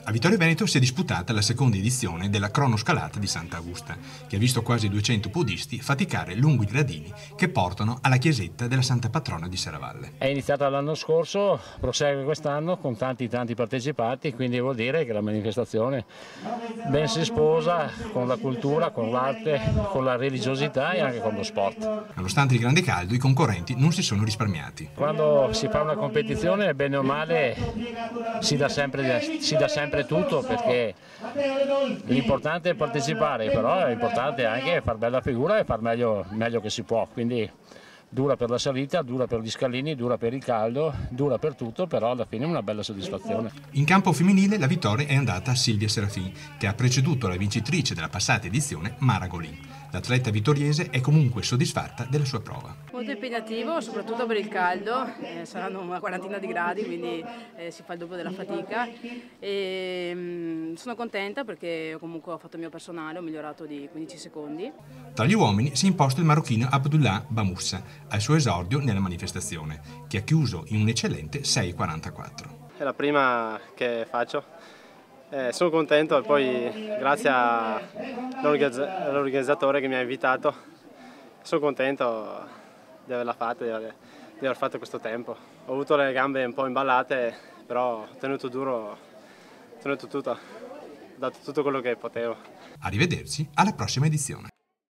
A Vittorio Veneto si è disputata la seconda edizione della cronoscalata di Sant'Augusta, che ha visto quasi 200 podisti faticare lungo i gradini che portano alla chiesetta della Santa Patrona di Serravalle. È iniziata l'anno scorso, prosegue quest'anno con tanti partecipanti, quindi vuol dire che la manifestazione ben si sposa con la cultura, con l'arte, con la religiosità e anche con lo sport. Nonostante il grande caldo, i concorrenti non si sono risparmiati. Quando si fa una competizione, bene o male, si dà sempre tutto, perché l'importante è partecipare, però è importante anche far bella figura e far meglio che si può. Quindi dura per la salita, dura per gli scalini, dura per il caldo, dura per tutto, però alla fine è una bella soddisfazione. In campo femminile la vittoria è andata a Silvia Serafin, che ha preceduto la vincitrice della passata edizione, Mara Golin. L'atleta vittoriese è comunque soddisfatta della sua prova. Molto impegnativo, soprattutto per il caldo, saranno una quarantina di gradi, quindi si fa il doppio della fatica. Sono contenta perché comunque ho fatto il mio personale, ho migliorato di 15 secondi. Tra gli uomini si è imposto il marocchino Abdullah Bamoussa al suo esordio nella manifestazione, che ha chiuso in un eccellente 6,44. È la prima che faccio. Sono contento e poi grazie all'organizzatore che mi ha invitato sono contento di averla fatta, di aver fatto questo tempo. Ho avuto le gambe un po' imballate, però ho tenuto duro, ho tenuto tutto, ho dato tutto quello che potevo. Arrivederci alla prossima edizione.